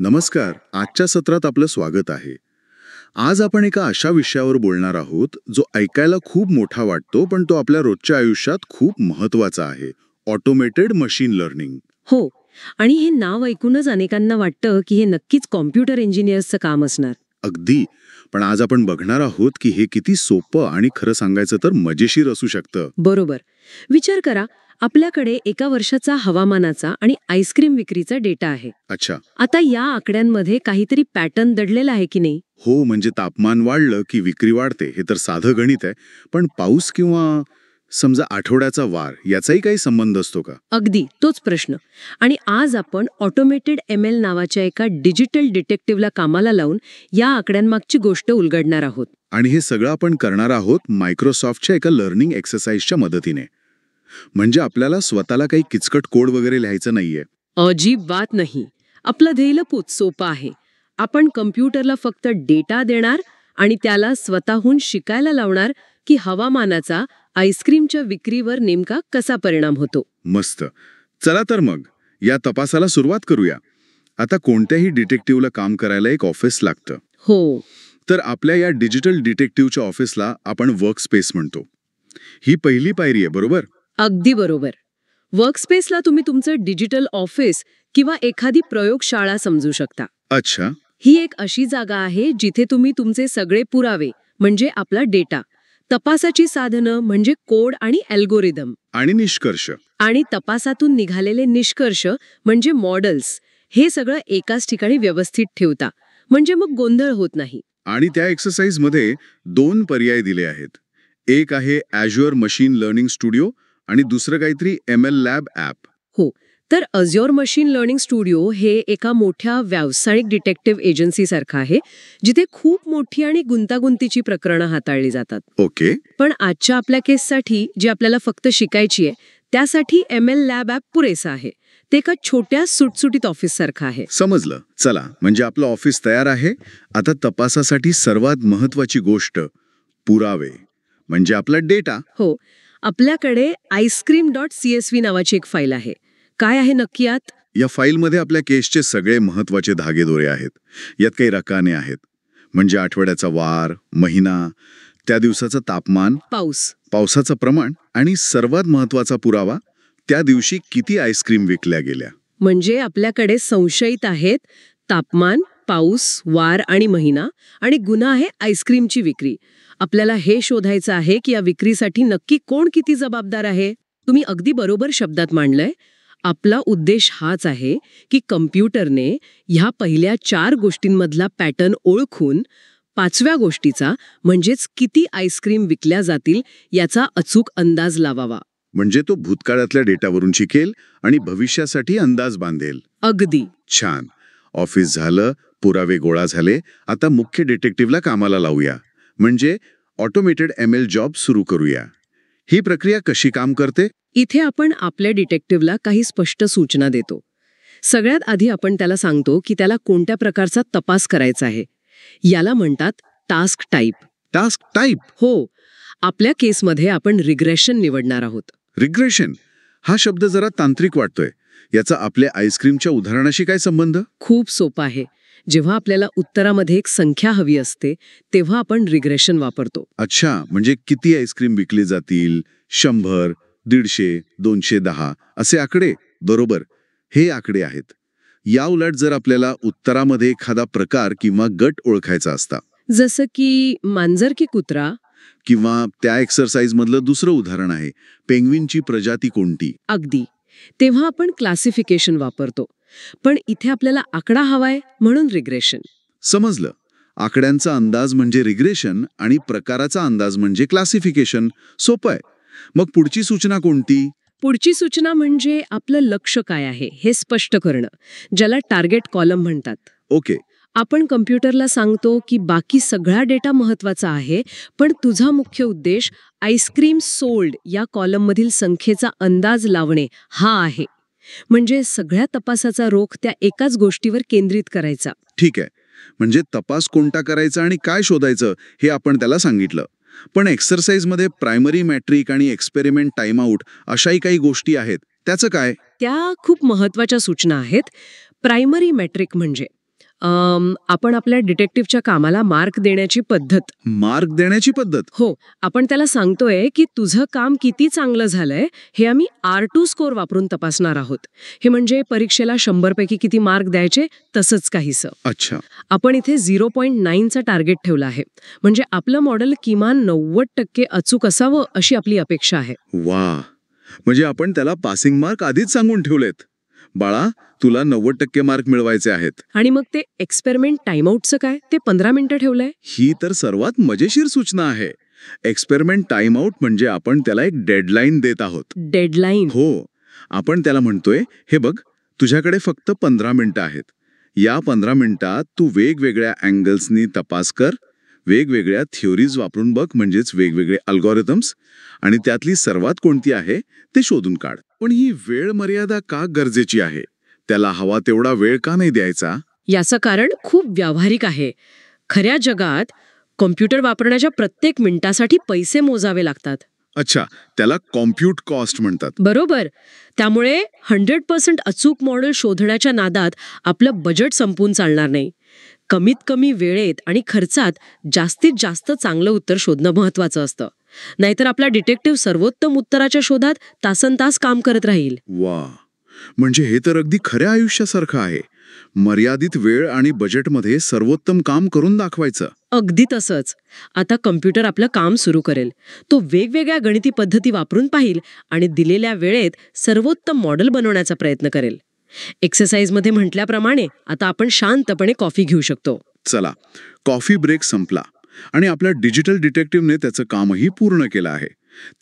नमस्कार. आजच्या सत्रात आपलं स्वागत आहे. आज आपण एका अशा विषयावर बोलणार आहोत जो ऐकायला खूप मोठा वाटतो, पण तो आपल्या रोजच्या आयुष्यात खूप महत्वाचा आहे. Automated machine learning. हो. आणि हे नाव ऐकूनच अनेकांना वाटतं की हे नक्कीच कॉम्प्युटर इंजिनियर्सचं काम असणार. अगदी. पण आज आपण बघणार आहोत की हे किती सोपं आणि खरं सांगायचं तर मजेशीर असू शकतं. बरोबर. विचार करा, आपल्याकडे एका वर्षाचा हवामानाचा आणि आईस्क्रीम विक्रीचा डेटा आहे. अच्छा. आता या आकड्यांमध्ये काहीतरी पॅटर्न दडलेला आहे की नाही? हो, म्हणजे तापमान वाढलं की विक्री वाढते हे तर साधं गणित आहे. पण पाऊस किंवा समजा आठवड्याचा वार याचाही काही संबंध असतो का? अगदी तोच प्रश्न. आणि आज आपण ऑटोमेटेड ML नावाच्या एका डिजिटल डिटेक्टिव्हला कामाला लावून या आकड्यांमागची गोष्ट उलगडणार आहोत. आणि हे सगळं आपण करणार आहोत मायक्रोसॉफ्टच्या एका लर्निंग एक्सरसाइजच्या मदतीने. म्हणजे आपल्याला स्वतःला काही किचकट कोड वगैरे लिहायचं नाहीये. अजिबात नाही. आपलं ध्येयपूत सोपं आहे. आपण कम्प्युटरला फक्त डेटा देणार आणि त्याला स्वतःहून शिकायला लावणार की हवामानाचा आईस्क्रीमच्या विक्रीवर नेमका कसा परिणाम होतो. मस्त. चला तर मग या तपासाला सुरुवात करूया. आता कोणत्याही डिटेक्टिव्हला काम करायला एक ऑफिस लागतं. हो. तर आपल्या या डिजिटल डिटेक्टिव्हच्या ऑफिसला आपण वर्कस्पेस म्हणतो. ही पहिली पायरी आहे, बरोबर? अगदी बरोबर. वर्कस्पेसला तुम्ही तुमचं डिजिटल ऑफिस किंवा एखादी प्रयोगशाळा समजू शकता. अच्छा. ही एक अशी जागा आहे जिथे तुम्ही तुमचे सगळे पुरावे म्हणजे आपला डेटा, तपासाची साधनं म्हणजे कोड आणि अल्गोरिदम, आणि निष्कर्ष. आणि तपासातून निघालेले निष्कर्ष म्हणजे मॉडेल्स, हे सगळं एकाच ठिकाणी व्यवस्थित ठेवता. म्हणजे मग गोंधळ होत नाही. आणि त्या एक्सरसाइजमध्ये 2 पर्याय दिले आहेत. एक आहे Azure मशीन लर्निंग स्टुडिओ आणि दुसरं काहीतरी ML लॅब ॲप. हो. तर अझ्योर मशीन लर्निंग स्टुडिओ हे एका मोठ्या व्यावसायिक डिटेक्टिव्ह एजन्सीसारखं आहे, जिथे खूप मोठी आणि गुंतागुंतीची प्रकरणं हाताळली जातात. ओके. पण आजच्या आपल्या केससाठी जी आपल्याला फक्त शिकायची आहे, त्यासाठी ML लॅब ॲप पुरेसं आहे. ते एका छोट्या सुटसुटीत ऑफिससारखं आहे. समजलं. चला, म्हणजे आपलं ऑफिस तयार आहे. आता तपासासाठी सर्वात महत्वाची गोष्ट पुरावे, म्हणजे आपला डेटा. हो. आपल्याकडे आईस्क्रीम.csv नावाची एक फाईल आहे. काय आहे नक्की यात? या फाईलमध्ये आपल्या केसचे सगळे महत्वाचे धागेदोरे आहेत. यात काही रकाने आहेत, म्हणजे आठवड्याचा वार, महिना, त्या दिवसाचं तापमान, पावसाचं प्रमाण आणि सर्वात महत्वाचा पुरावा, त्या दिवशी किती आईस्क्रीम विकल्या गेल्या. म्हणजे आपल्याकडे संशयित आहेत तापमान, पाऊस, वार आणि महिना, आणि गुन्हा आहे आईस्क्रीमची विक्री. आपल्याला हे शोधायचं आहे की या विक्रीसाठी नक्की कोण किती जबाबदार आहे. तुम्ही अगदी बरोबर शब्दात मांडलंय. आपला उद्देश हाच आहे की कम्प्युटरने ह्या पहिल्या 4 गोष्टींमधला पॅटर्न ओळखून 5व्या गोष्टीचा, म्हणजेच किती आईस्क्रीम विकल्या जातील याचा अचूक अंदाज लावावा. म्हणजे तो भूतकाळातल्या डेटावरून शिकेल आणि भविष्यासाठी अंदाज बांधेल. अगदी छान. ऑफिस झालं, पुरावे गोळा झाले. आता मुख्य डिटेक्टिव्हला कामाला लावूया, म्हणजे ऑटोमेटेड ML जॉब सुरू करूया. ही प्रक्रिया कशी काम करते? इथे आपण आपल्या डिटेक्टिव्हला काही स्पष्ट सूचना देतो. सगळ्यात आधी आपण त्याला सांगतो की त्याला कोणत्या प्रकारचा तपास करायचा आहे. याला म्हणतात टास्क टाईप. Task type? हो. आपल्या केसमध्ये आपण रिग्रेशन निवडणार आहोत. रिग्रेशन हा शब्द जरा तांत्रिक वाटतोय. याचा आपल्या आईस्क्रीमच्या उदाहरणाशी काय संबंध? खूप सोपा आहे. जेव्हा आपल्याला उत्तरामध्ये एक संख्या हवी असते, तेव्हा आपण रिग्रेशन वापरतो. अच्छा, म्हणजे किती आईस्क्रीम विकली जातील, 100, 150, 210 असे आकडे. बरोबर, हे आकडे आहेत. या उलट जर आपल्याला उत्तरामध्ये एखादा प्रकार किंवा गट ओळखायचा असता, जसं की मांजर की कुत्रा, किंवा त्या एक्सरसाइज मधलं दुसरं उदाहरण आहे पेंग्विनची प्रजाती कोणती, अगदी, तेव्हा आपण क्लासिफिकेशन वापरतो. पण इथे आपल्याला आकडा हवाय म्हणून रिग्रेशन. समजलं. आकड्यांचा अंदाज म्हणजे रिग्रेशन आणि प्रकाराचा अंदाज म्हणजे क्लासिफिकेशन. सोपं आहे. मग पुढची सूचना कोणती? पुढची सूचना म्हणजे आपलं लक्ष काय आहे हे स्पष्ट करणं, ज्याला टार्गेट कॉलम म्हणतात. ओके. आपण कम्प्युटरला सांगतो की बाकी सगळा डेटा महत्वाचा आहे, पण तुझा मुख्य उद्देश आईस्क्रीम सोल्ड या कॉलममधील संख्येचा अंदाज लावणे हा आहे. म्हणजे सगळ्या तपासाचा रोख त्या एकाच गोष्टीवर केंद्रित करायचा. ठीक आहे. म्हणजे तपास कोणता करायचा आणि काय शोधायचं हे आपण त्याला सांगितलं. पण एक्सरसाइजमध्ये प्रायमरी मॅट्रिक आणि एक्सपेरिमेंट टाइम आउट अशाही काही गोष्टी आहेत, त्याचं काय? त्या खूप महत्वाच्या सूचना आहेत. प्रायमरी मॅट्रिक म्हणजे आपण आपल्या डिटेक्टिव्हच्या कामाला मार्क देण्याची पद्धत. मार्क देण्याची पद्धत? हो, आपण त्याला सांगतोय की तुझं काम किती चांगलं झालंय हे आम्ही R2 स्कोर वापरून तपासणार आहोत. हे म्हणजे परीक्षेला 100 पैकी किती मार्क द्यायचे तसंच काहीसं. अच्छा. आपण इथे 0.9चा टार्गेट ठेवला आहे. म्हणजे आपलं मॉडेल किमान 90% अचूक असावं अशी आपली अपेक्षा आहे. वा, म्हणजे आपण त्याला पासिंग मार्क आधीच सांगून ठेवलेत. बाळा, तुला 90% मार्क मिळवायचे आहेत. आणि मग ते एक्सपेरिमेंट टाइमआउटचं काय, ते 15 मिनिटं ठेवलंय. ही तर सर्वात मजेशीर सूचना आहे. एक्सपेरिमेंट टाइम आउट म्हणजे आपण त्याला एक डेडलाईन देत आहोत. डेडलाईन? हो, आपण त्याला म्हणतोय, हे बघ, तुझ्याकडे फक्त 15 मिनिटं आहेत. या 15 मिनिटात तू वेगवेगळ्या अँगल्सनी तपास कर, वेगवेगळ्या थिओरीज वापरून बघ, म्हणजेच वेगवेगळे अल्गोरिथम्स, आणि त्यातली सर्वात कोणती आहे ते शोधून काढ. पण ही वेळ मर्यादा का गरजेची आहे? त्याला हवा तेवढा वेळ का नाही द्यायचा? याचं कारण खूप व्यावहारिक आहे. खऱ्या जगात कॉम्प्युटर वापरण्याच्या प्रत्येक मिनिटासाठी पैसे मोजावे लागतात. अच्छा, त्याला कॉम्प्यूट कॉस्ट म्हणतात. बरोबर. त्यामुळे 100% अचूक मॉडेल शोधण्याच्या नादात आपलं बजेट संपून चालणार नाही. कमीत कमी वेळेत आणि खर्चात जास्तीत जास्त चांगलं उत्तर शोधणं महत्वाचं असतं. नाहीतर आपला डिटेक्टिव्ह सर्वोत्तम उत्तराच्या शोधात तासनतास काम करत राहील. वा, म्हणजे हे तर अगदी खऱ्या आयुष्यासारखं आहे. मर्यादित वेळ आणि बजेटमध्ये सर्वोत्तम काम करून दाखवायचं. अगदी तसंच. आता कम्प्युटर आपलं काम सुरू करेल. तो वेगवेगळ्या गणिती पद्धती वापरून पाहिल आणि दिलेल्या वेळेत सर्वोत्तम मॉडेल बनवण्याचा प्रयत्न करेल. एक्सरसाइजमध्ये म्हटल्याप्रमाणे आता आपण शांतपणे कॉफी घेऊ शकतो. चला, कॉफी ब्रेक संपला आणि आपल्या डिजिटल डिटेक्टिव्हने त्याचं कामही पूर्ण केलं आहे.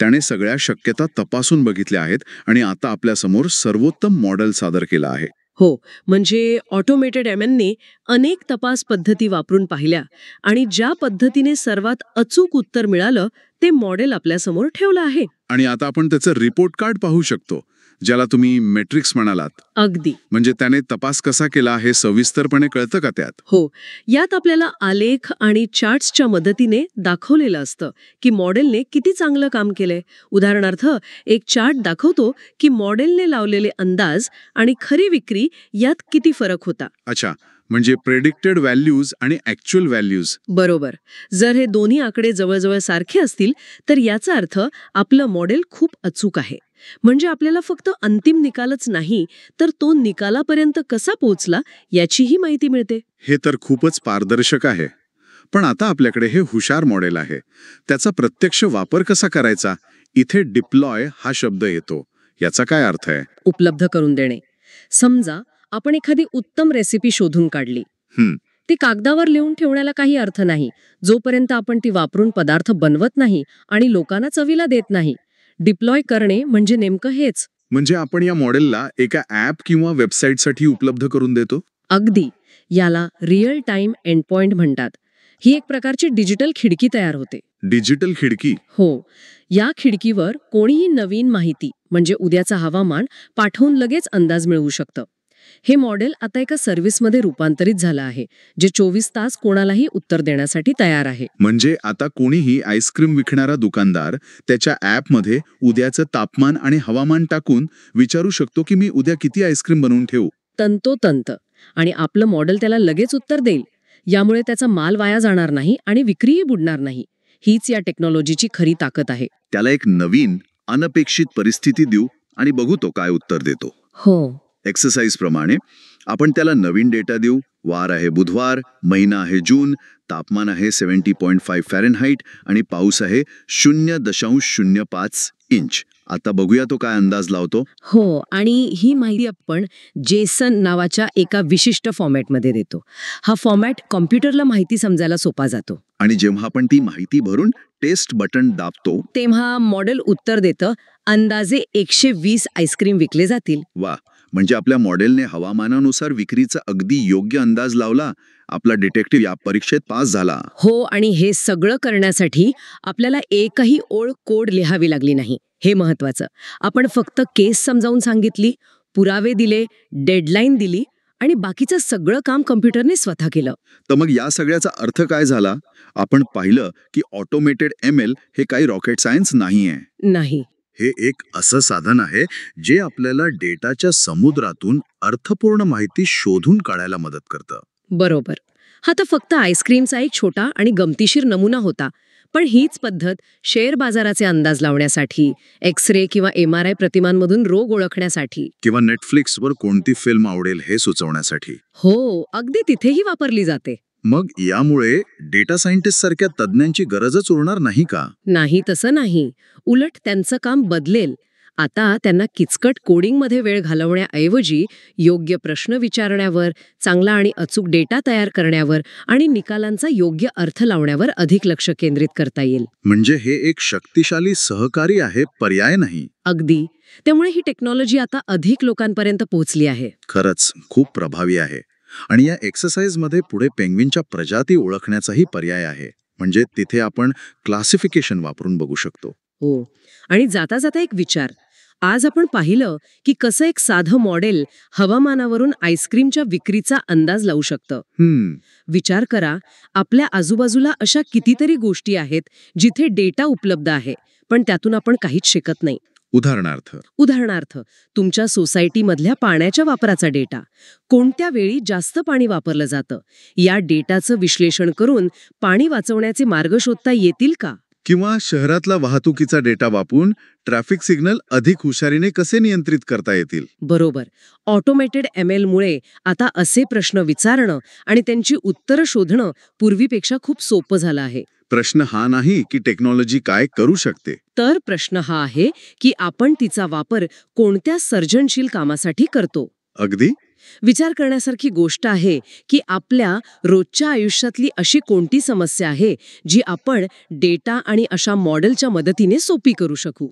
त्याने सगळ्या शक्यता तपासून बघितल्या आहेत आणि आता आपल्यासमोर सर्वोत्तम मॉडेल सादर केलं आहे. हो, म्हणजे ऑटोमेटेड MLने अनेक तपास पद्धती वापरून पाहिल्या आणि ज्या पद्धतीने सर्वात अचूक उत्तर मिळालं ते मॉडेल आपल्यासमोर ठेवलं आहे. आणि आता आपण त्याचं रिपोर्ट कार्ड पाहू शकतो, ज्याला तुम्ही मॅट्रिक्स म्हणालात. अगदी. म्हणजे त्याने तपास कसा केला हे सविस्तरपणे कळतं का त्यात? हो, यात आपल्याला आलेख आणि चार्ट्सच्या मदतीने दाखवलेलं असतं की मॉडेलने किती चांगलं काम केलंय. उदाहरणार्थ, एक चार्ट दाखवतो की मॉडेलने लावलेले अंदाज आणि खरी विक्री यात किती फरक होता. अच्छा, म्हणजे प्रेडिक्टेड व्हॅल्यूज आणि ॲक्च्युअल व्हॅल्यूज. बरोबर. जर हे दोन्ही आकडे जवळजवळ सारखे असतील तर याचा अर्थ आपलं मॉडेल खूप अचूक आहे. म्हणजे आपल्याला फक्त अंतिम निकालच नाही तर तो निकालापर्यंत कसा पोहोचला याचीही माहिती मिळते. हे तर खूपच पारदर्शक आहे. पण आता आपल्याकडे हे हुशार मॉडेल आहे. त्याचा प्रत्यक्ष वापर कसा करायचा? इथे डिप्लॉय हा शब्द येतो. याचा काय अर्थ आहे? उपलब्ध करून देणे. समजा आपण एखादी उत्तम रेसिपी शोधून काढली. ती कागदावर लिहून ठेवण्याला काही अर्थ नाही जोपर्यंत आपण ती वापरून पदार्थ बनवत नाही आणि लोकांना चवीला देत नाही. डिप्लॉय करणे म्हणजे नेमकं हेच. म्हणजे आपण या मॉडेलला एका ॲप किंवा वेबसाईटसाठी उपलब्ध करून देतो. अगदी. याला रिअल टाइम एंड पॉइंट म्हणतात. ही एक प्रकारची डिजिटल खिडकी तयार होते. डिजिटल खिडकी? हो. या खिडकीवर कोणीही नवीन माहिती म्हणजे उद्याचं हवामान पाठवून लगेच अंदाज मिळवू शकतं. हे मॉडेल आता एका सर्व्हिसमध्ये रूपांतरित झालं आहे जे 24 तास कोणालाही उत्तर देण्यासाठी तयार आहे. म्हणजे आता कोणीही आईस्क्रीम विकणारा दुकानदार त्याच्या ॲपमध्ये उद्याचं तापमान आणि हवामान टाकून विचारू शकतो की मी उद्या किती आईस्क्रीम बनवून ठेवू. तंतोतंत. आणि आपलं मॉडेल त्याला लगेच उत्तर देईल. यामुळे त्याचा माल वाया जाणार नाही आणि विक्रीही बुडणार नाही. हीच या टेक्नॉलॉजीची खरी ताकद आहे. त्याला एक नवीन अनपेक्षित परिस्थिती देऊ आणि बघू तो काय उत्तर देतो. हो. एक्सरसाइज प्रमाणे आपण त्याला नवीन डेटा देऊ. वार आहे बुधवार, महिना आहे जून, तापमान आहे 70.5 फॅरेनहाइट आणि पाऊस आहे 0.05 इंच. आता बघूया तो काय अंदाज लावतो. हो, आणि ही माहिती आपण जेसन नावाच्या एका विशिष्ट फॉर्मॅटमध्ये देतो. हा फॉर्मॅट कॉम्प्युटरला माहिती समजायला सोपा जातो. आणि जेव्हा आपण ती माहिती भरून टेस्ट बटन दाबतो तेव्हा मॉडेल उत्तर देतं अंदाजे 120 आईस्क्रीम विकले जातील. वा, म्हणजे आपल्या मॉडेलने हवामानानुसार विक्रीचा अगदी योग्य अंदाज लावला. आपला डिटेक्टिव्ह या परीक्षेत पास झाला. हो, आणि हे सगळं करण्यासाठी आपल्याला एकही ओळ कोड लिहावी लागली नाही. हे महत्वाचं. आपण फक्त केस समजावून सांगितली, पुरावे दिले, डेडलाईन दिली आणि बाकीचं सगळं काम कम्प्युटरने स्वतः केलं. तर मग या सगळ्याचा अर्थ काय झाला? आपण पाहिलं की ऑटोमेटेड ML हे काही रॉकेट सायन्स नाहीये. नाही. हे एक असं साधन आहे जे आपल्याला डेटाच्या समुद्रातून अर्थपूर्ण माहिती शोधून काढायला मदत करतं. बरोबर. हा तर फक्त आईस्क्रीमचा एक छोटा आणि गमतीशीर नमुना होता. पण हीच पद्धत शेअर बाजाराचे अंदाज लावण्यासाठी, एक्स-रे किंवा MRI प्रतिमांमधून रोग ओळखण्यासाठी. किंवा नेटफ्लिक्सवर कोणती फिल्म आवडेल हे सुचवण्यासाठी. हो, अगदी तिथेही वापरली जाते. मग यामुळे डेटा सायंटिस्ट सारख्या तज्ज्ञांची गरजच उरणार नाही का? नाही, तसं नाही. उलट त्यांचं काम बदलेल. आता त्यांना किचकट कोडिंगमध्ये वेळ घालवण्याऐवजी योग्य प्रश्न विचारण्यावर, चांगला आणि अचूक डेटा तयार करण्यावर आणि निकालांचा योग्य अर्थ लावण्यावर अधिक लक्ष केंद्रित करता येईल. म्हणजे हे एक शक्तिशाली सहकारी आहे, पर्याय नाही. अगदी. त्यामुळे ही टेक्नॉलॉजी आता अधिक लोकांपर्यंत पोहोचली आहे. खरंच खूप प्रभावी आहे. आणि या एक्सरसाइजमध्ये पुढे पेंग्विनच्या प्रजाती ओळखण्याचाही पर्याय आहे. म्हणजे तिथे आपण क्लासिफिकेशन वापरून बघू शकतो. हो. आणि जाता जाता एक विचार. आज आपण पाहिलं की कसं एक साधं मॉडेल हवामानावरून आईस्क्रीमच्या विक्रीचा अंदाज लावू शकतं. विचार करा, आपल्या आजूबाजूला अशा कितीतरी गोष्टी आहेत जिथे डेटा उपलब्ध आहे, पण त्यातून आपण काहीच शिकत नाही. उदाहरणार्थ तुमच्या सोसायटीमधल्या पाण्याच्या वापराचा डेटा. कोणत्या वेळी जास्त पाणी वापरलं जातं, या डेटाचं विश्लेषण करून पाणी वाचवण्याचे मार्ग शोधता येतील का? किंवा शहरातला वाहतुकीचा डेटा वापरून ट्रॅफिक सिग्नल अधिक हुशारीने कसे नियंत्रित करता येतील. बरोबर. ऑटोमेटेड ML मुळे आता असे प्रश्न विचारणं आणि त्यांची उत्तरं शोधणं पूर्वीपेक्षा खूप सोपं झालं आहे. प्रश्न हा नाही की टेक्नॉलॉजी काय करू शकते, तर प्रश्न हा आहे की आपण तिचा वापर कोणत्या सर्जनशील कामासाठी करतो. अगदी. विचार करण्यासारखी गोष्ट आहे की आपल्या रोजच्या आयुष्यातली अशी कोणती समस्या आहे जी आपण डेटा आणि अशा मॉडेलच्या मदतीने सोपी करू शकू.